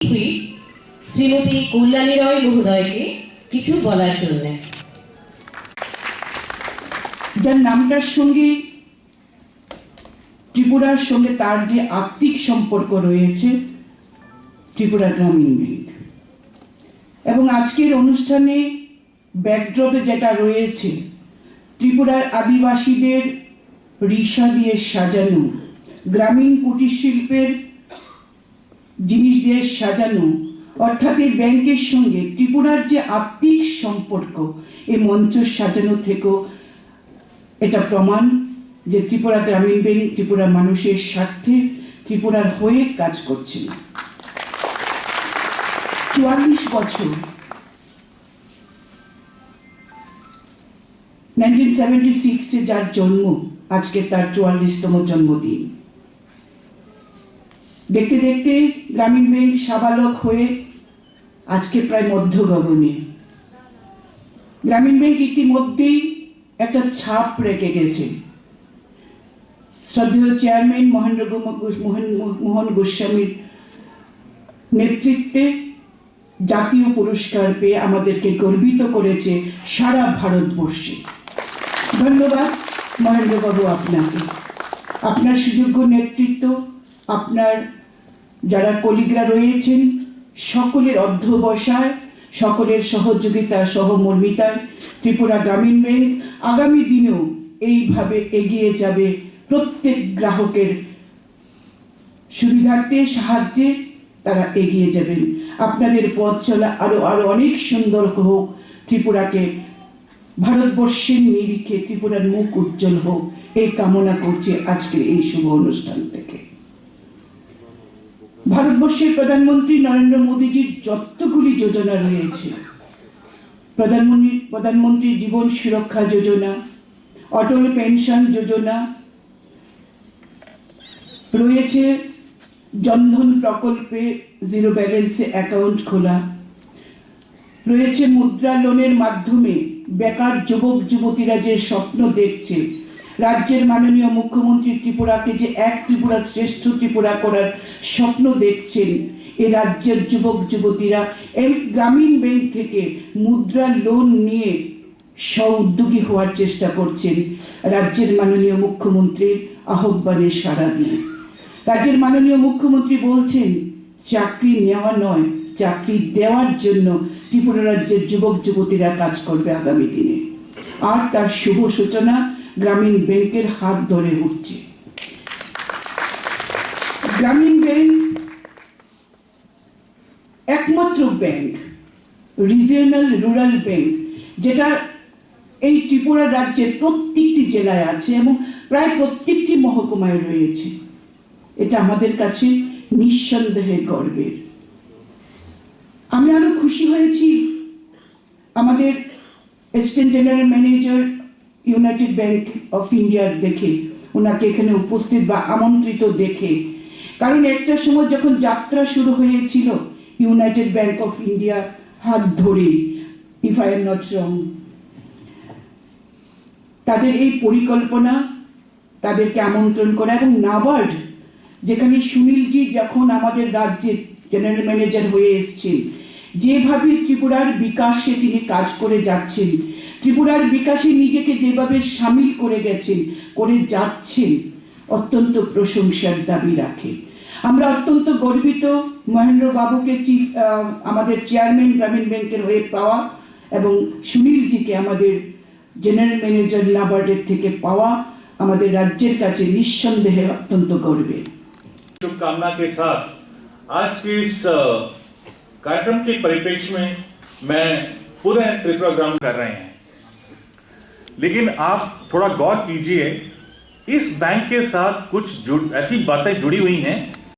শ্রীমতী কল্যাণী রয় মহোদয়কে কিছু বলার জন্য। যার নামটার সঙ্গে ত্রিপুরার সঙ্গে তার যে আত্মিক সম্পর্ক রয়েছে, ত্রিপুরা গ্রামীণ ব্যাংক, এবং আজকের অনুষ্ঠানে ব্যাকড্রপে যেটা রয়েছে ত্রিপুরার আদিবাসীদের রিসা দিয়ে সাজানো, গ্রামীণ কুটির শিল্পের জিনিস দিয়ে সাজানো, অর্থাৎ এই ব্যাংকের সঙ্গে ত্রিপুরার যে আত্মিক সম্পর্ক এই মঞ্চ সাজানো থেকেও এটা প্রমাণ যে ত্রিপুরা গ্রামীণ ব্যাংক ত্রিপুরা মানুষের স্বার্থে ত্রিপুরার হয়ে কাজ করছে। ৪৪ বছর 1976 যার জন্ম, আজকে তার ৪৪তম জন্মদিন। দেখতে দেখতে গ্রামীণ ব্যাংক সাবালক হয়ে আজকে প্রায় মধ্য গগনে। গ্রামীণ ব্যাংক ইতিমধ্যেই একটা ছাপ রেখে গেছে। শ্রদ্ধেয় চেয়ারম্যান মহেন্দ্র মোহন গোস্বামীর নেতৃত্বে জাতীয় পুরস্কার পেয়ে আমাদেরকে গর্বিত করেছে সারা ভারতবর্ষে। ধন্যবাদ মহেন্দ্রবাবু আপনাকে, আপনার সুযোগ্য নেতৃত্ব, আপনার যারা কলিগরা রয়েছেন সকলের অধ্যবসায়, সকলের সহযোগিতা সহমর্মিতায় ত্রিপুরা গ্রামীণ ব্যাংক আগামী দিনেও এইভাবে এগিয়ে যাবে। প্রত্যেক গ্রাহকের সুবিধার্থে সাহায্যে তারা এগিয়ে যাবেন। আপনাদের পথ চলা আরো অনেক সুন্দর হোক, ত্রিপুরাকে ভারতবর্ষের নিরিখে ত্রিপুরার মুখ উজ্জ্বল হোক, এই কামনা করছে আজকের এই শুভ অনুষ্ঠান থেকে। ভারতবর্ষের প্রধানমন্ত্রী নরেন্দ্র মোদীজির যতগুলি যোজনা রয়েছে, প্রধানমন্ত্রী জীবন সুরক্ষা যোজনা, অটল পেনশন যোজনা রয়েছে, জনধন প্রকল্পে জিরো ব্যালেন্সে অ্যাকাউন্ট খোলা রয়েছে, মুদ্রা লোনের মাধ্যমে বেকার যুবক যুবতীরা যে স্বপ্ন দেখছে, রাজ্যের মাননীয় মুখ্যমন্ত্রী ত্রিপুরাকে যে এক ত্রিপুরা শ্রেষ্ঠ ত্রিপুরা করার স্বপ্ন দেখছেন, এই রাজ্যের যুবক যুবতীরা এই গ্রামীণ ব্যাংক থেকে মুদ্রা লোন নিয়ে স্ব-উদ্যোগী হওয়ার চেষ্টা করছেন। রাজ্যের মাননীয় মুখ্যমন্ত্রীর আহ্বানে সাড়া দিয়ে রাজ্যের মাননীয় মুখ্যমন্ত্রী বলছেন চাকরি নেওয়া নয়, চাকরি দেওয়ার জন্য ত্রিপুরা রাজ্যের যুবক যুবতীরা কাজ করবে আগামী দিনে। আর তার শুভ সূচনা গ্রামীণ ব্যাংকের হাত ধরে উঠছে। গ্রামীণ ব্যাংক একমাত্র ব্যাংক, রিজিয়নাল রুরাল ব্যাংক, যেটা এই ত্রিপুরা রাজ্যের প্রত্যেকটি জেলায় আছে এবং প্রায় প্রত্যেকটি মহকুমায় রয়েছে। এটা আমাদের কাছে নিঃসন্দেহে গর্বের। আমি আরো খুশি হয়েছি আমাদের assistant general manager United bank of ইন্ডিয়ার দেখে, ওনাকে এখানে উপস্থিত বা আমন্ত্রিত দেখে। কারণ একটা সময় যখন যাত্রা শুরু হয়েছিল ইউনাইটেড ব্যাংক অফ ইন্ডিয়া হাত ধরে, if I am not wrong, তাদের এই পরিকল্পনা, তাদেরকে আমন্ত্রণ করা, এবং নাবার্ড যেখানে সুনীলজি যখন আমাদের রাজ্যে জেনারেল ম্যানেজার হয়ে এসছেন, যেভাবে ত্রিপুরার বিকাশে তিনি কাজ করে যাচ্ছেন, ত্রিপুরার বিকাশে নিজেকে যেভাবে সামিল করে গেছেন, করে যাচ্ছেন, অত্যন্ত প্রশংসার দাবি রাখে। আমরা অত্যন্ত গর্বিত মহেন্দ্র বাবুকে আমাদের চেয়ারম্যান গ্রামীণ ব্যাংকের হয়ে পাওয়া এবং সুনীলজিকে আমাদের জেনারেল ম্যানেজার নাবার্ডের থেকে পাওয়া আমাদের রাজ্যের কাছে নিঃসন্দেহে অত্যন্ত গর্বের। शुभकामना के साथ आज के इस कार्यक्रम के परिप्रेक्ष्य में मैं पूरे त्रिपुरा ग्राम कर रहे हैं, लेकिन आप थोड़ा गौर कीजिए, इस बैंक के साथ कुछ ऐसी बातें जुड़ी हुई हैं